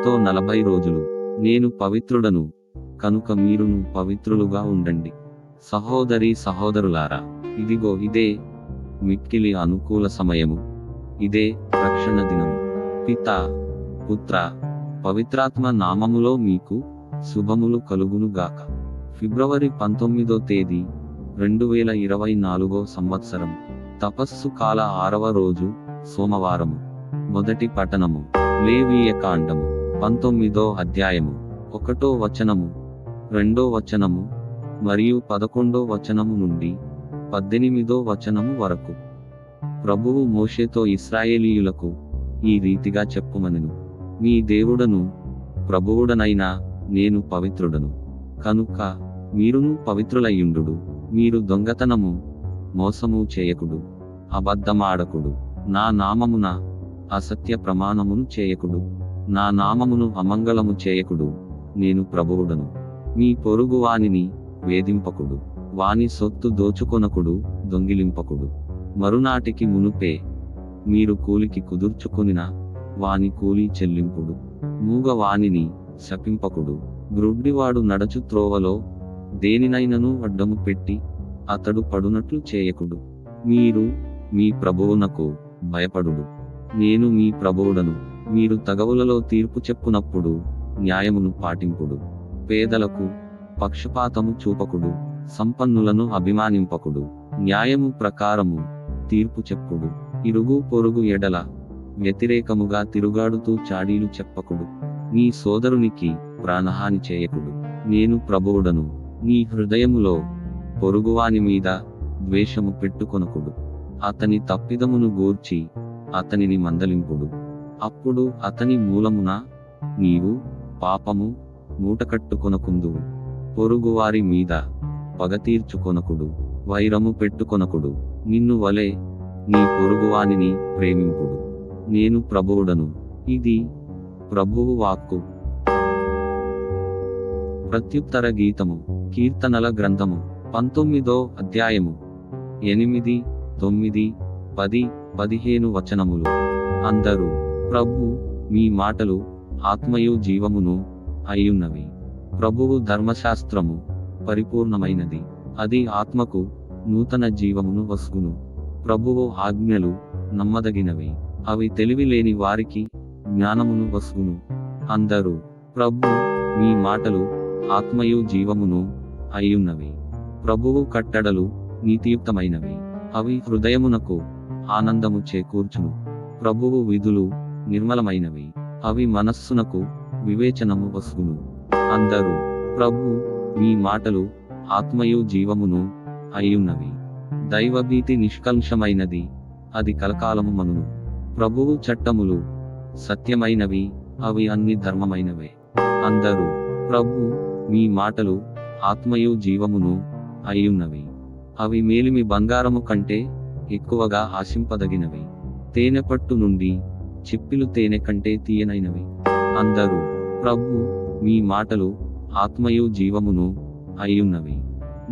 మీతో 40 రోజులు. నేను పవిత్రుడను, కనుక మీరును పవిత్రులుగా ఉండండి. సహోదరీ సహోదరులారా, ఇదిగో ఇదే మిక్కిలి అనుకూల సమయము, ఇదే రక్షణ దినము. పితా, పుత్ర, పవిత్రాత్మ నామములో మీకు శుభములు కలుగునుగాక. ఫిబ్రవరి 19వ తేదీ 2024 సంవత్సరం. తపస్సు కాల 6వ రోజు, సోమవారము. మొదటి పఠనము లేవీయ కాండము 19వ అధ్యాయము 1వ వచనము, 2వ వచనము మరియు 11వ వచనము నుండి 18వ వచనము వరకు. ప్రభువు మోషేతో ఇశ్రాయేలీయులకు ఈ రీతిగా చెప్పుమనెను. మీ దేవుడను ప్రభువుడనైన నేను పవిత్రుడను, కనుక మీరును పవిత్రులయ్యుండుడు. మీరు దొంగతనము, మోసము చేయకుడు, అబద్ధమాడకుడు, నా నామమున అసత్య ప్రమాణమును చేయకుడు, నా నామమును అమంగళము చేయకుడు, నేను ప్రభువుడను. మీ పొరుగు వానిని వేధింపకుడు, వాని సొత్తు దోచుకొనకుడు, దొంగిలింపకుడు. మరునాటికి మునుపే మీరు కూలికి కుదుర్చుకొనిన వాని కూలీ చెల్లింపుడు. మూగ వానిని శపింపకుడు. గ్రుడ్డివాడు నడచు త్రోవలో దేనినైనను అడ్డము పెట్టి అతడు పడునట్లు చేయకుడు. మీరు మీ ప్రభువునకు భయపడుడు, నేను మీ ప్రభువుడను. మీరు తగవులలో తీర్పు చెప్పునప్పుడు న్యాయమును పాటింపుడు. పేదలకు పక్షపాతము చూపకుడు, సంపన్నులను అభిమానింపకుడు. న్యాయము ప్రకారము తీర్పు చెప్పుడు. ఇరుగు పొరుగు ఎడల వ్యతిరేకముగా తిరుగాడుతూ చాడీలు చెప్పకుడు. నీ సోదరునికి ప్రాణహాని చేయకుడు, నేను ప్రభువుడను. నీ హృదయములో పొరుగువాని మీద ద్వేషము పెట్టుకొనకుడు. అతని తప్పిదమును గూర్చి అతనిని మందలింపుడు. అప్పుడు అతని మూలమున నీవు పాపము మూటకట్టుకొనకుందువు. పొరుగువారి మీద పగ తీర్చుకొనకుడు, వైరము పెట్టుకొనకుడు. నిన్ను వలె నీ పొరుగువానిని ప్రేమింపుడు. నేను ప్రభువుడను. ఇది ప్రభువు వాక్కు. ప్రత్యుత్తర గీతము. కీర్తనల గ్రంథము 19వ అధ్యాయము 8, 9, 10, 15 వచనములు. అందరూ ప్రభు మీ మాటలు ఆత్మయు జీవమును అయ్యున్నవి. ప్రభువు ధర్మశాస్త్రము పరిపూర్ణమైనది, అది ఆత్మకు నూతన జీవమును వస్గును. ప్రభువు ఆజ్ఞలు నమ్మదగినవి, అవి తెలివి లేని వారికి జ్ఞానమును వస్గును. అందరూ ప్రభు మీ మాటలు ఆత్మయు జీవమును అయ్యున్నవి. ప్రభువు కట్టడలు నీతియుక్తమైనవి, అవి హృదయమునకు ఆనందము చేకూర్చును. ప్రభువు విధులు నిర్మలమైనవి, అవి మనస్సునకు వివేచనము వస్గును. అందరూ ప్రభు మీ మాటలు ఆత్మయు జీవమును అయ్యున్నవి. దైవభీతి నిష్కల్మషమైనది, అది కలకాలము మనును. ప్రభువు చట్టములు సత్యమైనవి, అవి అన్ని ధర్మమైనవే. అందరూ ప్రభు మీ మాటలు ఆత్మయు జీవమును అయ్యున్నవి, అవి మేలిమి బంగారము కంటే ఎక్కువగా ఆశింపదగినవి. తేనెపట్టు నుండి చిప్పిలు తేనె కంటే తీయనైనవి. అందరూ ప్రభు మీ మాటలు ఆత్మయు జీవమును అయ్యున్నవి.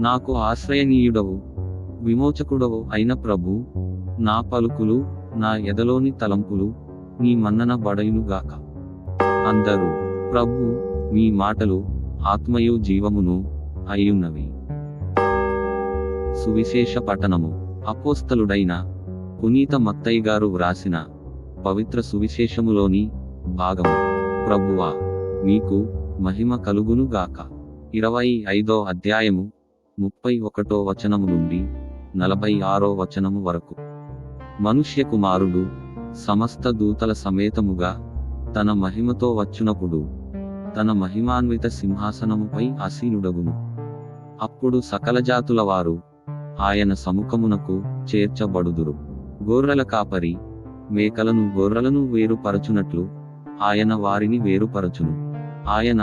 నాకు ఆశ్రయనీయుడవు విమోచకుడవు అయిన ప్రభు, నా పలుకులు నా ఎదలోని తలంపులు నీ మన్నన బడయునుగాక. అందరూ ప్రభు మీ మాటలు ఆత్మయు జీవమును అయ్యున్నవి. సువిశేష పఠనము. అపోస్తలుడైన పునీత మత్తయి గారు వ్రాసిన పవిత్ర సువిశేషములోని భాగము. ప్రభువా మీకు మహిమ కలుగునుగాక. 25వ అధ్యాయము 31వ వచనము నుండి 46వ వచనము వరకు. మనుష్య కుమారుడు సమస్త దూతల సమేతముగా తన మహిమతో వచ్చునప్పుడు తన మహిమాన్విత సింహాసనముపై ఆసీనుడగును. అప్పుడు సకల జాతుల వారు ఆయన సముఖమునకు చేర్చబడుదురు. గొర్రెల కాపరి మేకలను గొర్రెలను వేరుపరచునట్లు ఆయన వారిని వేరుపరచును. ఆయన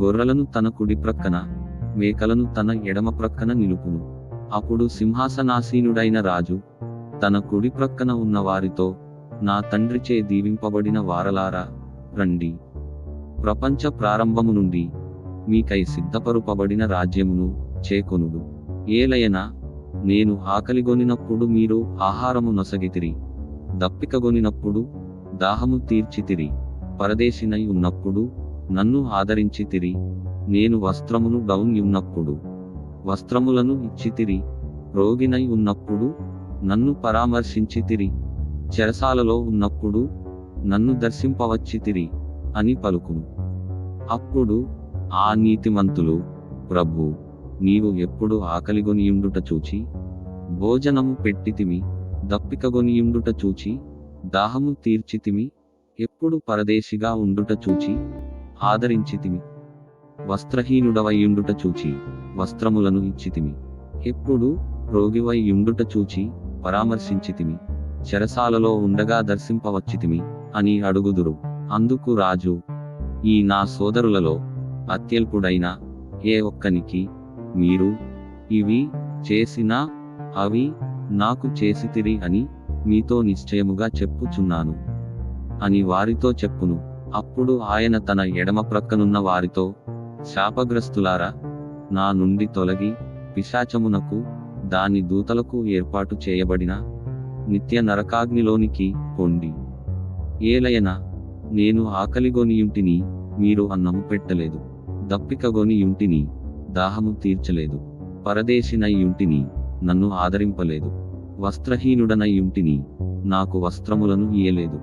గొర్రెలను తన కుడి ప్రక్కన, మేకలను తన ఎడమ ప్రక్కన నిలుపును. అప్పుడు సింహాసనాసీనుడైన రాజు తన కుడి ప్రక్కన ఉన్న వారితో, నా తండ్రిచే దీవింపబడిన వారలారా రండి, ప్రపంచ ప్రారంభము నుండి మీకై సిద్ధపరుపబడిన రాజ్యమును చేకొనుడు. ఏలయన నేను ఆకలిగొనినప్పుడు మీరు ఆహారము నొసగితిరి, దప్పికగొనినప్పుడు దాహము తీర్చితిరి, పరదేశినై ఉన్నప్పుడు నన్ను ఆదరించితిరి, నేను వస్త్రమును డౌన్ ఉన్నప్పుడు వస్త్రములను ఇచ్చితిరి, రోగినై ఉన్నప్పుడు నన్ను పరామర్శించితిరి, చెరసాలలో ఉన్నప్పుడు నన్ను దర్శింపవచ్చితిరి అని పలుకును. అప్పుడు ఆ నీతిమంతులు, ప్రభూ, నీవు ఎప్పుడు ఆకలిగొనియుండుట చూచి భోజనము పెట్టితిమి, దప్పికగొనియుండుట చూచి దాహము తీర్చితిమి, ఎప్పుడు పరదేశిగా ఉండుట చూచి ఆదరించితిమి, వస్త్రహీనుడవైయుండుట చూచి వస్త్రములను ఇచ్చితిమి, ఎప్పుడు రోగివై యుండుట చూచి పరామర్శించితిమి, చెరసాలలో ఉండగా దర్శింపవచ్చితిమి అని అడుగుదురు. అందుకు రాజు, ఈ నా సోదరులలో అత్యల్పుడైన ఏ ఒక్కనికి మీరు ఇవి చేసినా అవి నాకు చేసితిరి అని మీతో నిశ్చయముగా చెప్పుచున్నాను అని వారితో చెప్పును. అప్పుడు ఆయన తన ఎడమ ప్రక్కనున్న వారితో, శాపగ్రస్తులారా, నా నుండి తొలగి పిశాచమునకు దాని దూతలకు ఏర్పాటు చేయబడిన నిత్య నరకాగ్నిలోనికి పొండి. ఏలయనా నేను ఆకలిగొనియుంటిని, మీరు అన్నము పెట్టలేదు, దప్పికగొనియుంటిని, దాహము తీర్చలేదు, పరదేశినయ్యుంటిని, నన్ను ఆదరింపలేదు, వస్త్రహీనుడనయ్యుంటిని, నాకు వస్త్రములను ఇయ్యలేదు,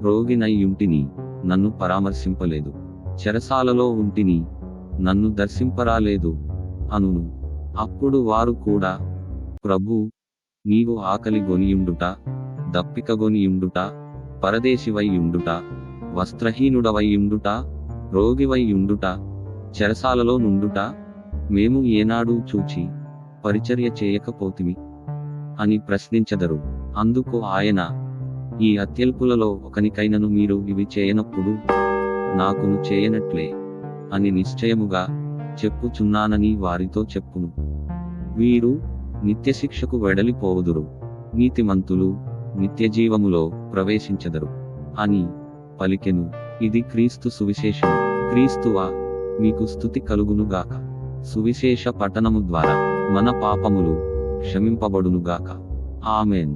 రోగినయ్యుంటిని, నన్ను పరామర్శింపలేదు, చెరసాలలో ఉంటిని, నన్ను దర్శింపరాలేదు అనును. అప్పుడు వారు కూడా, ప్రభూ, నీవు ఆకలిగొనియుండుట, దప్పికగొనియుండుట, పరదేశివైయుండుట, వస్త్రహీనుడవైయుండుట, రోగివైయుండుట, చెరసాలలో నుండుట మేము ఏనాడూ చూచి పరిచర్య చేయకపోతిమి అని ప్రశ్నించెదరు. అందుకు ఆయన, ఈ అత్యల్పులలో ఒకనికైనను మీరు ఇవి చేయనప్పుడు నాకును చేయనట్లే అని నిశ్చయముగా చెప్పుచున్నానని వారితో చెప్పును. వీరు నిత్యశిక్షకు వెడలిపోవుదురు, నీతిమంతులు నిత్యజీవములో ప్రవేశించెదరు అని పలికెను. ఇది క్రీస్తు సువిశేషము. క్రీస్తువా, మీకు స్తుతి కలుగునుగాక. సువిశేష పఠనము ద్వారా మన పాపములు క్షమింపబడునుగాక. ఆమేన్.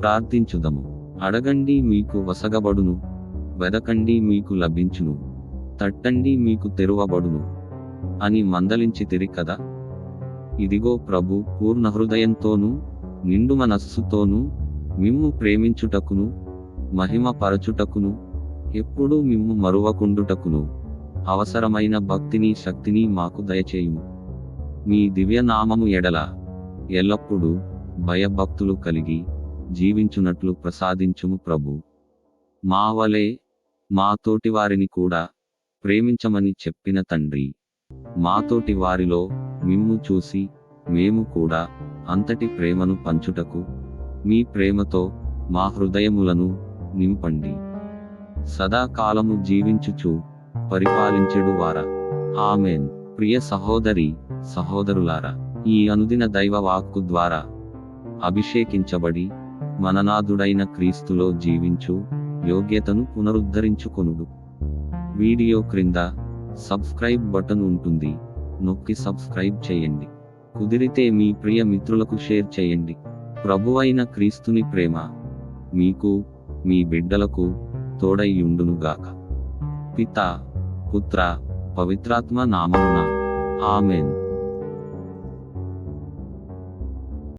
ప్రార్థించుదము. అడగండి మీకు వసగబడును, వెదకండి మీకు లభించును, తట్టండి మీకు తెరువబడును అని మందలించితిరి కదా. ఇదిగో ప్రభు పూర్ణ హృదయంతోనూ నిండు మనస్సుతోనూ మిమ్ము ప్రేమించుటకును మహిమ పరచుటకును ఎప్పుడూ మిమ్ము మరువకుండుటకును అవసరమైన భక్తిని శక్తిని మాకు దయచేయుము. మీ దివ్యనామము ఎడల ఎల్లప్పుడూ భయభక్తులు కలిగి జీవించునట్లు ప్రసాదించుము ప్రభు. మా వలె మా తోటివారిని కూడా ప్రేమించమని చెప్పిన తండ్రి, మాతోటి వారిలో మిమ్ము చూసి మేము కూడా అంతటి ప్రేమను పంచుటకు మీ ప్రేమతో మా హృదయములను నింపండి. సదాకాలము జీవించుచు పరిపాలించెడు వారా. ఆమేన్. ప్రియ సహోదరి సహోదరులారా, ఈ అనుదిన దైవ వాక్కు ద్వారా అభిషేకించబడి మననాథుడైన క్రీస్తులో జీవించు యోగ్యతను పునరుద్ధరించుకొనుడు. వీడియో క్రింద సబ్స్క్రైబ్ బటన్ ఉంటుంది, నొక్కి సబ్స్క్రైబ్ చేయండి. కుదిరితే మీ ప్రియ మిత్రులకు షేర్ చేయండి. ప్రభువైన క్రీస్తుని ప్రేమ మీకు మీ బిడ్డలకు తోడై యుండునుగాక. పితా, పుత్ర, పవిత్రాత్మ నామమున. ఆమేన్.